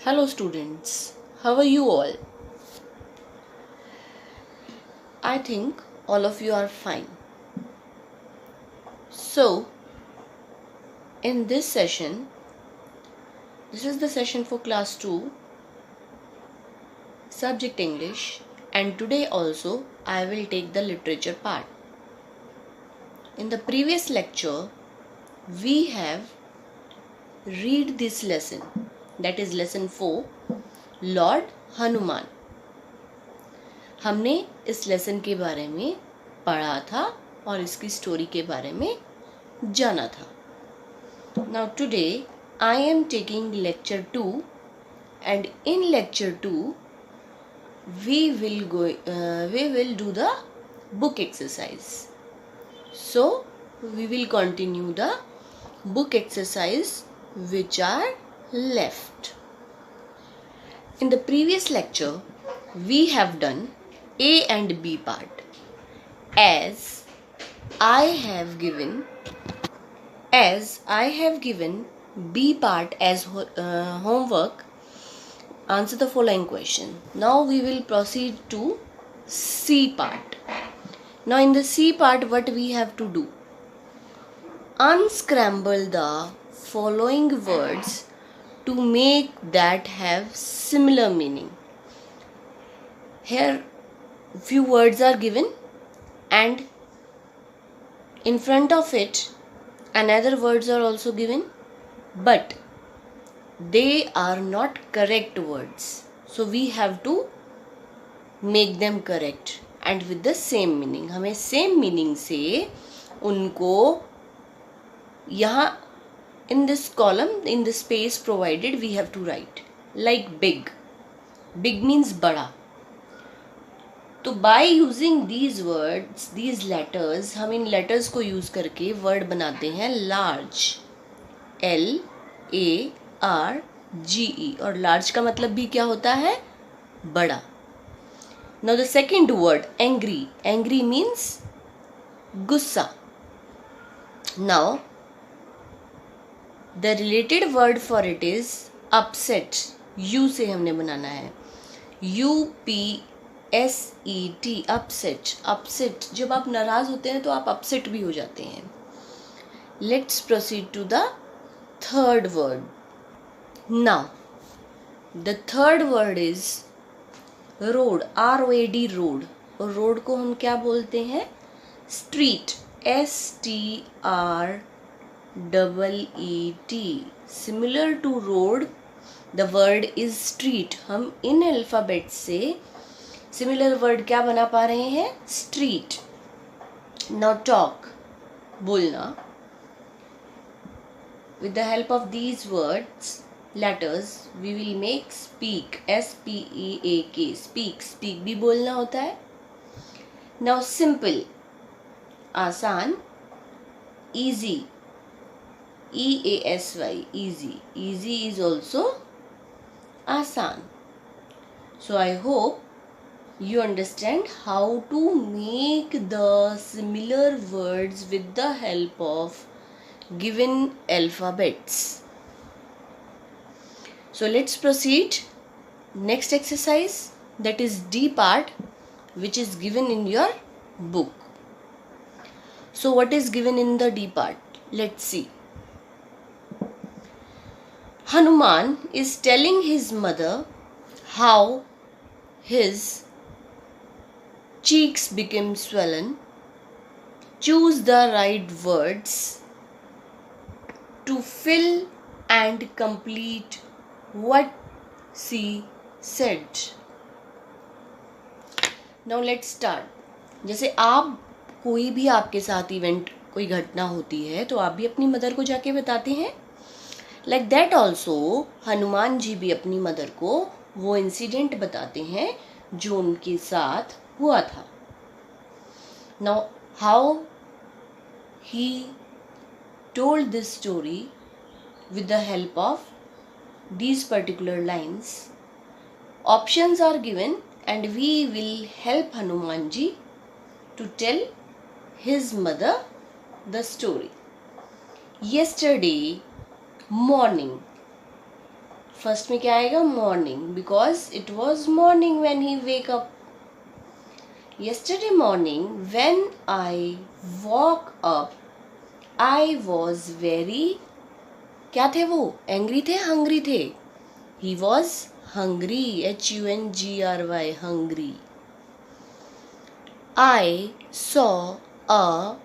Hello students, how are you all? I think all of you are fine. So, in this session, this is the session for class 2, subject English, and today also I will take the literature part. In the previous lecture, we have read this lesson, that is lesson 4, Lord Hanuman. हमने इस lesson के बारे में पढ़ा था और इसकी story के बारे में जाना था. Now today I am taking lecture 2 and in lecture 2 we will do the book exercise. So we will continue the book exercise which are left. In the previous lecture we have done A and B part. As I have given B part as homework, answer the following question. Now we will proceed to C part. Now in the C part, what we have to do? Unscramble the following words to make that have similar meaning. Here few words are given and in front of it another words are also given, but they are not correct words, so we have to make them correct and with the same meaning. हमें same meaning से उनको यहाँ in this column, in the space provided, we have to write like big. Big means बड़ा. तो by using these words, these letters, हम इन letters को use करके word बनाते हैं large. LARGE. और large का मतलब भी क्या होता है? बड़ा. Now the second word, angry. Angry means गुस्सा. Now the related word for it is upset. U से हमने बनाना है. UPSET, upset. Upset. जब आप नाराज होते हैं तो आप upset भी हो जाते हैं. Let's proceed to the third word. Now the third word is road. ROAD, road. और road को हम क्या बोलते हैं? Street. STREET. Similar to road, the word is street. हम इन अल्फाबेट से सिमिलर वर्ड क्या बना पा रहे हैं? स्ट्रीट. नाउ टॉक, बोलना. With the help of these words, letters, we will make speak. SPEAK. Speak. Speak भी बोलना होता है. नाउ सिंपल, आसान. easy. EASY, easy. Easy is also आसान. So I hope you understand how to make the similar words with the help of given alphabets. So let's proceed. Next exercise, that is D part, which is given in your book. So what is given in the D part? Let's see. Hanuman is telling his mother how his cheeks became swollen. Choose the right words to fill and complete what she said. Now let's start. जैसे आप कोई भी आपके साथ event, कोई घटना होती है तो आप भी अपनी मदर को जाके बताते हैं. Like that also Hanuman ji भी अपनी मदर को वो इंसिडेंट बताते हैं जो उनके साथ हुआ था. Now how he told this story with the help of these particular lines. Options are given and we will help Hanuman ji to tell his mother the story. Yesterday morning, first में क्या आएगा? Morning, because it was morning when he wake up. Yesterday morning when I woke up, I was very, क्या थे वो? Angry थे, hungry थे? He was hungry, HUNGRY, hungry. I saw a,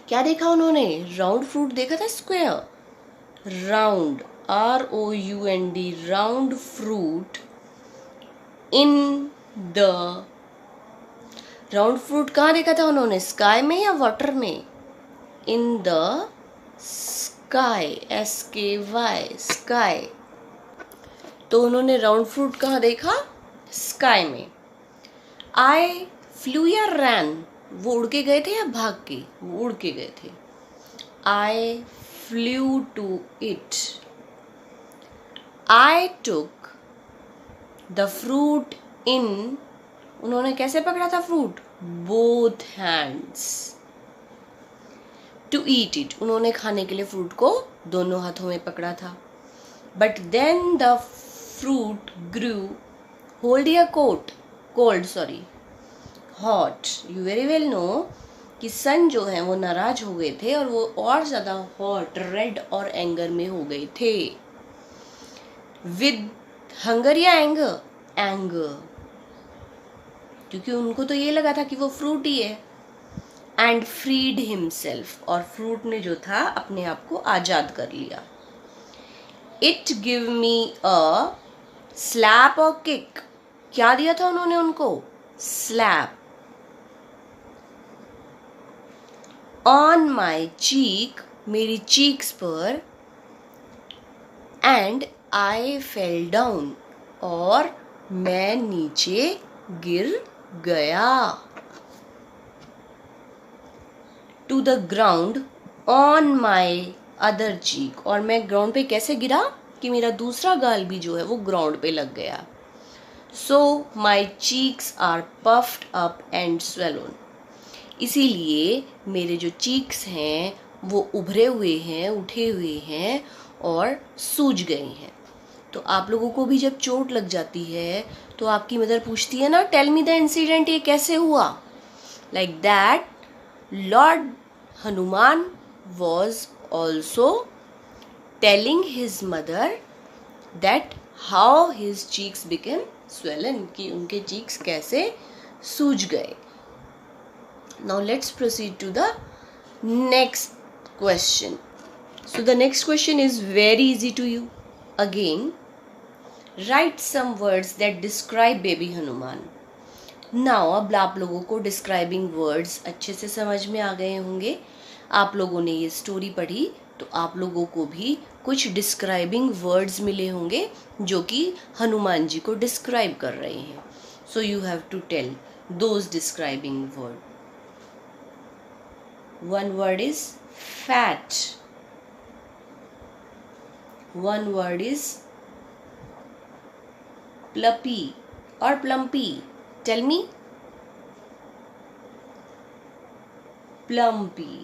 क्या देखा उन्होंने? राउंड फ्रूट देखा था, square. Round, ROUND, round fruit in the, round fruit कहाँ देखा था उन्होंने? स्काई में या वाटर में? In the sky, SKY, sky. तो उन्होंने राउंड फ्रूट कहाँ देखा? स्काई में. आई फ्लू या रैन, वो उड़ के गए थे या भाग के? वो उड़ के गए थे. I flew to it. I took the fruit in, उन्होंने कैसे पकड़ा था fruit? Both hands. To eat it, उन्होंने खाने के लिए फ्रूट को दोनों हाथों में पकड़ा था. But then the fruit grew, hold या coat, cold, sorry, hot. You very well know कि सन जो है वो नाराज हो गए थे और वो और ज्यादा हॉट, रेड और एंगर में हो गए थे. विद हंगर या एंगर? एंगर, क्योंकि उनको तो ये लगा था कि वो फ्रूट ही है. एंड फ्रीड हिमसेल्फ, और फ्रूट ने जो था अपने आप को आजाद कर लिया. It give me a slap और किक, क्या दिया था उन्होंने उनको? स्लैप. ऑन माई चीक, मेरी चीक्स पर. एंड आई फेल डाउन, और मैं नीचे गिर गया. To the ground on my other cheek, और मैं ग्राउंड पे कैसे गिरा? कि मेरा दूसरा गाल भी जो है वो ग्राउंड पे लग गया. So my cheeks are puffed up and swollen, इसीलिए मेरे जो चीक्स हैं वो उभरे हुए हैं, उठे हुए हैं और सूज गए हैं. तो आप लोगों को भी जब चोट लग जाती है तो आपकी मदर पूछती है ना, टेल मी द इंसिडेंट, ये कैसे हुआ? Like that lord Hanuman was also telling his mother that how his cheeks became swollen, कि उनके चीक्स कैसे सूज गए. Now let's proceed to the next question. So the next question is very easy to you. Again, write some words that describe baby Hanuman. Now, अब आप लोगों को describing words अच्छे से समझ में आ गए होंगे. आप लोगों ने ये स्टोरी पढ़ी तो आप लोगों को भी कुछ describing words मिले होंगे जो कि हनुमान जी को describe कर रहे हैं. So you have to tell those describing words. One word is fat. One word is plumpy or plumpy. Tell me. Plumpy.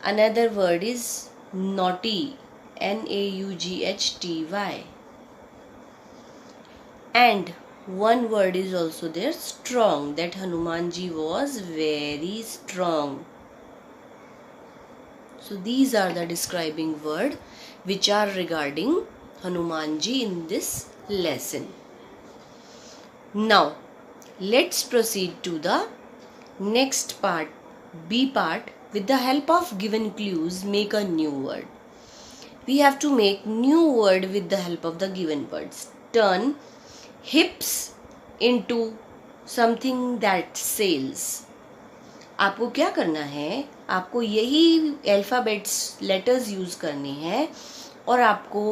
Another word is naughty. NAUGHTY. And one word is also there, strong. That Hanuman ji was very strong. So these are the describing word which are regarding Hanuman ji in this lesson. Now let's proceed to the next part, B part. With the help of given clues, make a new word. We have to make new word with the help of the given words. Turn hips into something that sails. आपको क्या करना है? आपको यही alphabets, letters use करने हैं और आपको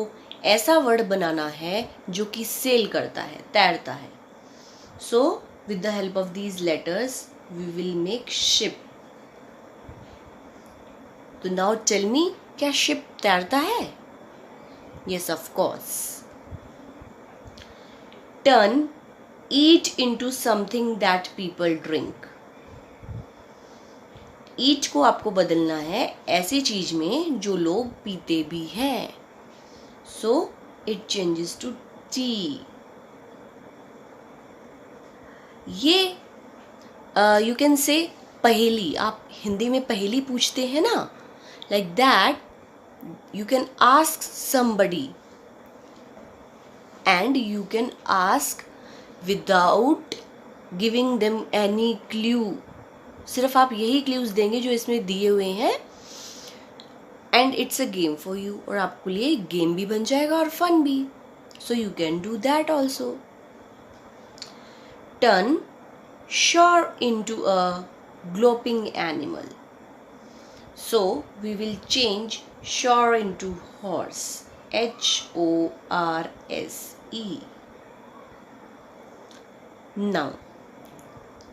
ऐसा वर्ड बनाना है जो कि सेल करता है, तैरता है. So with the help of these letters we will make ship. तो नाउ टेल मी, क्या शिप तैरता है? Yes, of course. Turn eat into something that people drink. Eat को आपको बदलना है ऐसी चीज में जो लोग पीते भी हैं, so it changes to tea. ये यू कैन से पहेली, आप हिंदी में पहेली पूछते हैं ना, like that you can ask somebody and you can ask without giving them any clue। सिर्फ आप यही क्लूज देंगे जो इसमें दिए हुए हैं, and it's a game for you, और आपके लिए गेम भी बन जाएगा और फन भी, so you can do that also. Turn sure into a galloping animal, so we will change shore into horse, HORSE। now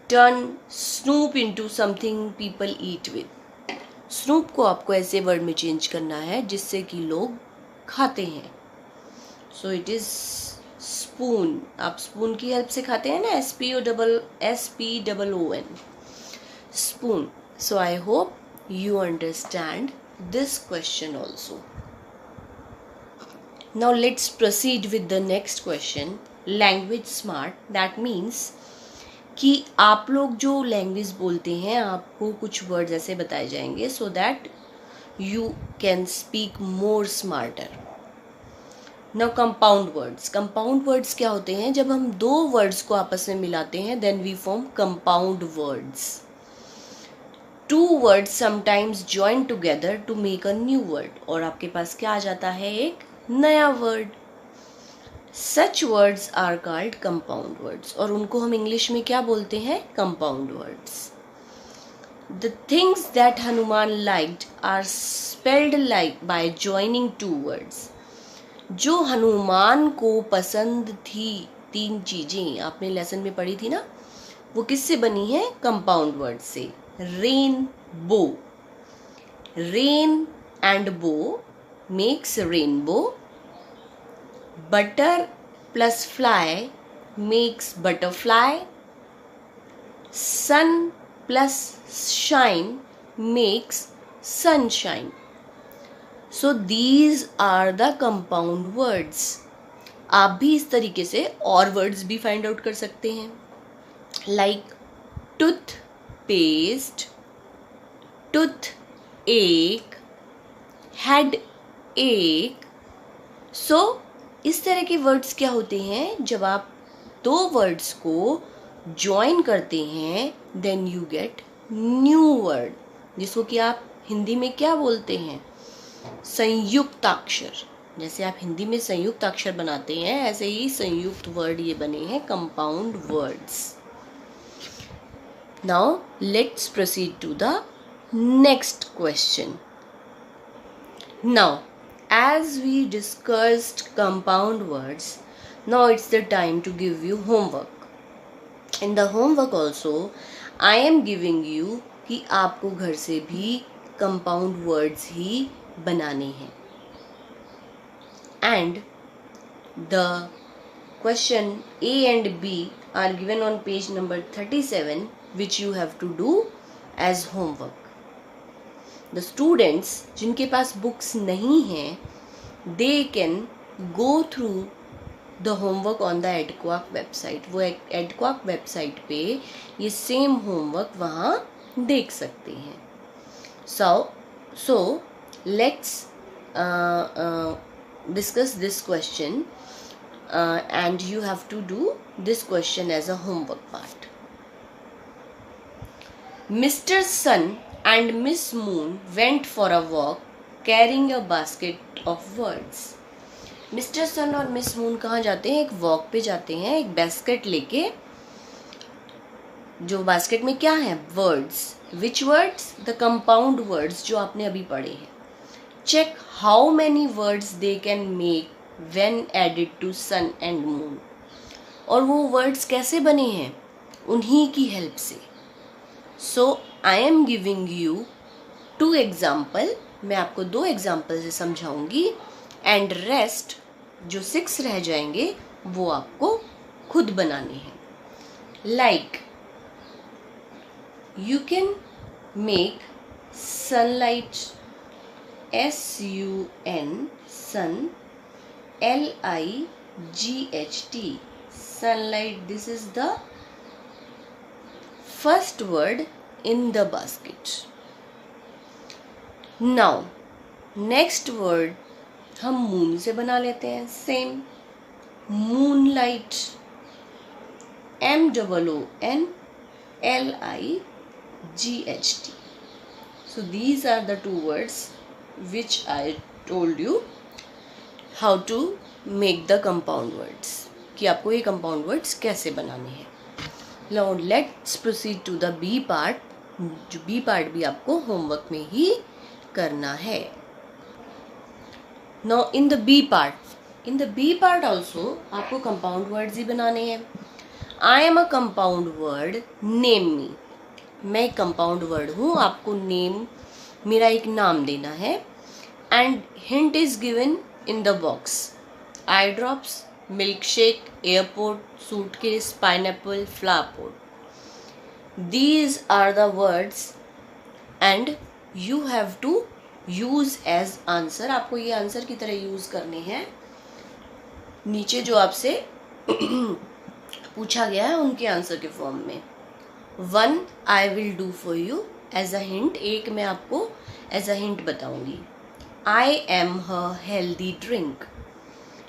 turn snoop into something people eat with। snoop को आपको ऐसे word में change करना है जिससे कि लोग खाते हैं, so it is spoon। आप स्पून की हेल्प से खाते हैं ना, SPOON, spoon। so I hope you understand this question also। now let's proceed with the next question, language smart। that means कि आप लोग जो लैंग्वेज बोलते हैं आपको कुछ वर्ड्स ऐसे बताए जाएंगे so that you can speak more smarter। now compound words। compound words क्या होते हैं? जब हम दो वर्ड्स को आपस में मिलाते हैं then we form compound words। two words sometimes join together to make a new word, और आपके पास क्या आ जाता है? एक नया word. such words are called compound words, और उनको हम इंग्लिश में क्या बोलते हैं? compound words। the things that Hanuman liked are spelled like by joining two words। जो हनुमान को पसंद थी तीन चीजें आपने लेसन में पढ़ी थी ना, वो किससे बनी है? कंपाउंड वर्ड से। Rainbow, rain and bow makes rainbow. Butter plus fly makes butterfly. Sun plus shine makes sunshine. So these are the compound words. आप भी इस तरीके से और वर्ड्स भी फाइंड आउट कर सकते हैं, लाइक टूथ पेस्ट, टूथ एक, हेड एक। सो इस तरह के वर्ड्स क्या होते हैं? जब आप दो वर्ड्स को ज्वाइन करते हैं then you get new word, जिसको कि आप हिंदी में क्या बोलते हैं? संयुक्ताक्षर। जैसे आप हिंदी में संयुक्त अक्षर बनाते हैं ऐसे ही संयुक्त वर्ड ये बने हैं compound words. Now let's proceed to the next question। now as we discussed compound words, now it's the time to give you homework। in the homework also I am giving you कि आपको घर से भी compound words ही बनाने हैं, and the question A and B are given on page number 37, which you have to do as homework। the students जिनके पास books नहीं हैं they can go through the homework on the EdQuack website। वो EdQuack website पे ये same homework वहाँ देख सकते हैं। so let's discuss this question and you have to do this question as a homework part। Mr. Sun and Miss Moon went for a walk carrying a basket of words। Mr. Sun और Miss Moon कहाँ जाते हैं? एक walk पे जाते हैं एक basket लेके। जो बास्केट में क्या है? Words. Which words? The compound words जो आपने अभी पढ़े हैं। Check how many words they can make when added to sun and moon। और वो वर्ड्स कैसे बने हैं? उन्हीं की हेल्प से। so I am giving you 2 example। मैं आपको 2 एग्जाम्पल से समझाऊंगी एंड रेस्ट जो 6 रह जाएंगे वो आपको खुद बनाने हैं। Like you can make sunlight, sun, sun, light, sunlight. This is the first word in the basket. Now next word हम moon से बना लेते हैं. Same, moonlight, MOONLIGHT. So these are the two words which I told you how to make the compound words, कि आपको ये compound words कैसे बनाने हैं. Now let's proceed to the B part. जो B part भी आपको homework में ही करना है. Now in the B part also आपको compound words ही बनाने हैं. I am a compound word, name me. मैं एक compound word हूँ, आपको name मेरा एक नाम देना है. And hint is given in the box. Eye drops, milkshake, airport, suitcase, pineapple, flower pot. These are the words and you have to use as answer. आपको ये आंसर की तरह यूज करने हैं. नीचे जो आपसे पूछा गया है उनके आंसर के फॉर्म में. 1 I will do for you as a hint. एक मैं आपको as a hint बताऊंगी. I am a healthy drink.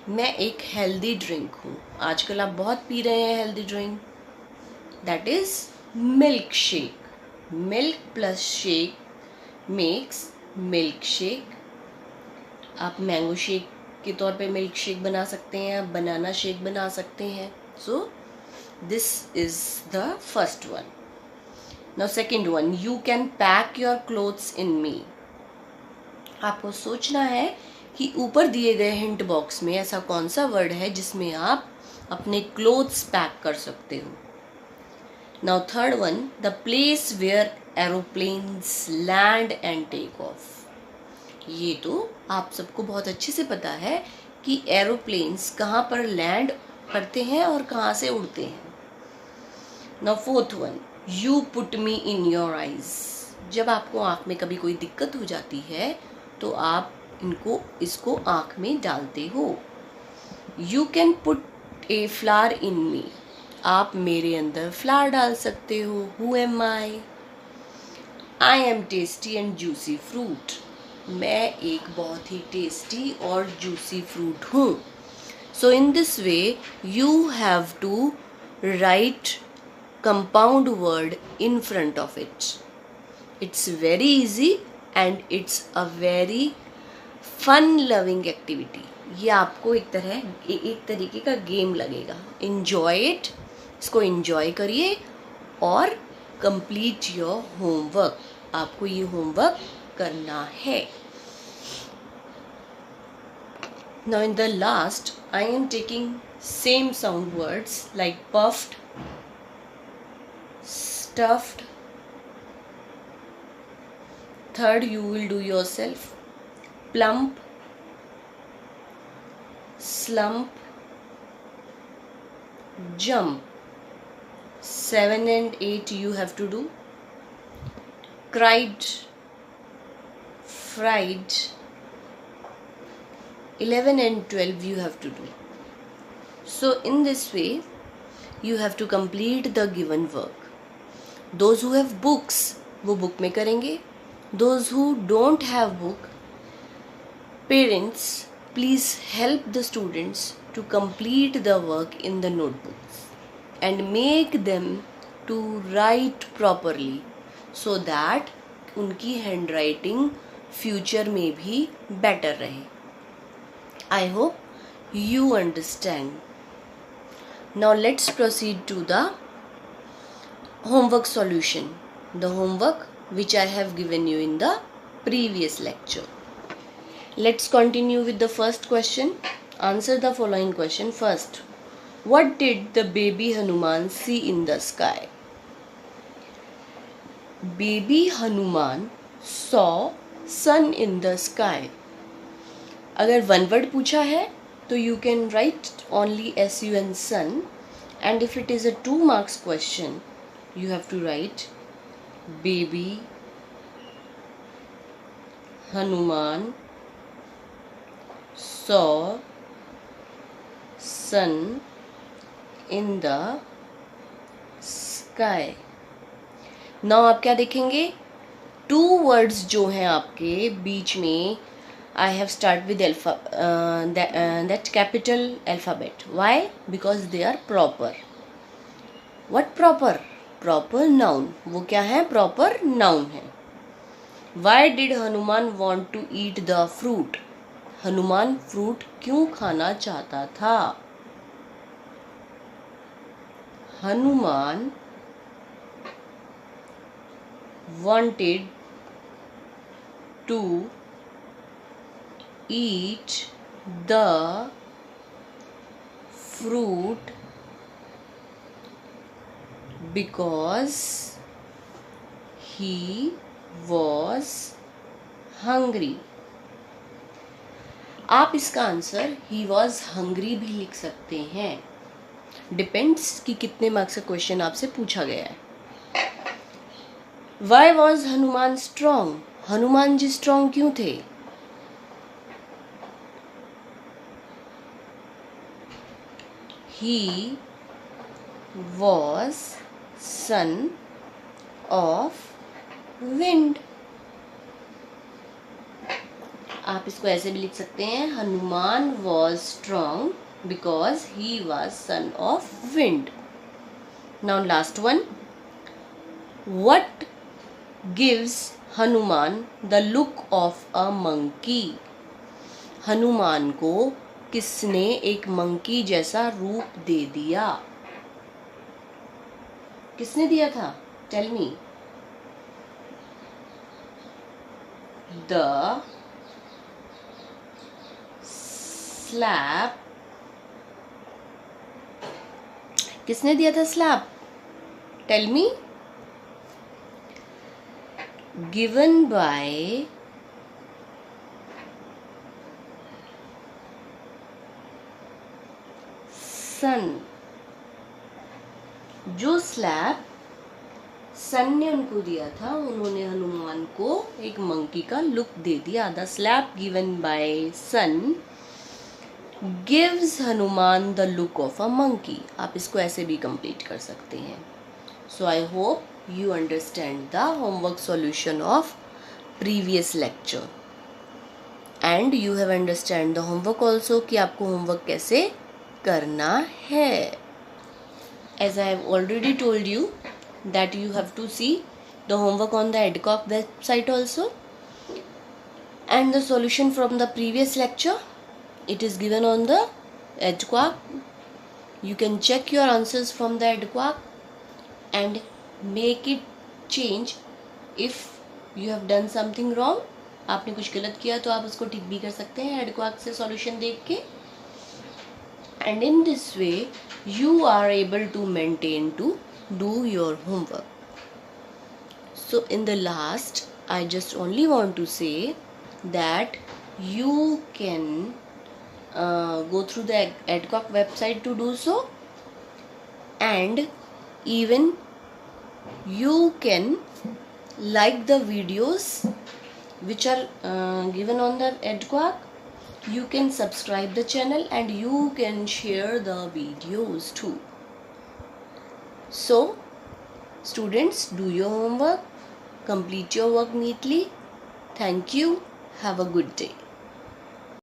मैं एक हेल्दी ड्रिंक हूँ. आजकल आप बहुत पी रहे हैं healthy drink. That is milk shake. Milk plus shake makes milk shake. आप मैंगो शेक के तौर पे मिल्क शेक बना सकते हैं, आप बनाना शेक बना सकते हैं. So this is the first one. Now second one, you can pack your clothes in me. आपको सोचना है कि ऊपर दिए गए हिंट बॉक्स में ऐसा कौन सा वर्ड है जिसमें आप अपने क्लोथ्स पैक कर सकते हो. Now third one, the place where aeroplanes land and take off. ये तो आप सबको बहुत अच्छे से पता है कि एरोप्लेन्स कहाँ पर लैंड करते हैं और कहाँ से उड़ते हैं. Now fourth one, you put me in your eyes. जब आपको आँख में कभी कोई दिक्कत हो जाती है तो आप इसको आँख में डालते हो. You can put a flower in me. आप मेरे अंदर फ्लावर डाल सकते हो. Who am I am tasty and juicy fruit. मैं एक बहुत ही टेस्टी और जूसी फ्रूट हूँ. So in this way you have to write compound word in front of it. It's very easy and it's a very fun loving activity. ये आपको एक तरीके का गेम लगेगा. Enjoy it. इसको enjoy करिए और complete your homework. आपको ये homework करना है. Now in the last, I am taking same sound words like puffed, stuffed. Third you will do yourself. Plump, slump, jump. 7 and 8 you have to do. Cried, fried. 11 and 12 you have to do. So in this way you have to complete the given work. Those who have books वो book में करेंगे. Those who don't have book, parents please help the students to complete the work in the notebooks and make them to write properly so that उनकी handwriting future में भी better रहे. I hope you understand. Now let's proceed to the homework solution. The homework which I have given you in the previous lecture. Let's continue with the first question. Answer the following question first. What did the baby Hanuman see in the sky? Baby Hanuman saw sun in the sky. अगर one word पूछा है तो you can write only sun sun, and if it is a 2 marks question you have to write baby Hanuman saw sun in the sky. Now आप क्या देखेंगे, two words जो हैं आपके बीच में, I have start with that capital alphabet. Why? Because they are proper. What proper? Proper noun. वो क्या है? Proper noun है. Why did Hanuman want to eat the fruit? Hanuman fruit क्यों खाना चाहता था? Hanuman wanted to eat the fruit because he was hungry. आप इसका आंसर he was hungry भी लिख सकते हैं, डिपेंड्स कि कितने मार्क्स का क्वेश्चन आपसे पूछा गया है. Why was Hanuman strong? Hanuman ji strong क्यों थे? He was son of wind. आप इसको ऐसे भी लिख सकते हैं, Hanuman was strong because he was son of wind. Now last one. What gives Hanuman the look of a monkey? Hanuman को किसने एक मंकी जैसा रूप दे दिया? किसने दिया था? Tell me. The slap. किसने दिया था slap? Tell me. Given by सन. जो स्लैप सन ने उनको दिया था, उन्होंने हनुमान को एक मंकी का लुक दे दिया. The slap given by sun gives Hanuman the look of a monkey. आप इसको ऐसे भी कंप्लीट कर सकते हैं. So I hope you understand the homework solution of previous lecture and you have understand the homework also कि आपको homework कैसे करना है. As I have already told you that you have to see the homework on the Adcock website also and the solution from the previous lecture. It is given on the Adcock. You can check your answers from the Adcock and make it change if you have done something wrong. आपने कुछ गलत किया तो आप उसको ठीक भी कर सकते हैं एडक्वाक से सॉल्यूशन देख के. and in this way you are able to maintain to do your homework. So in the last I just only want to say that you can go through the Adcock website to do so, and even you can like the videos which are given on the Adcock. You can subscribe the channel and you can share the videos too. So students, do your homework, complete your work neatly. Thank you. Have a good day.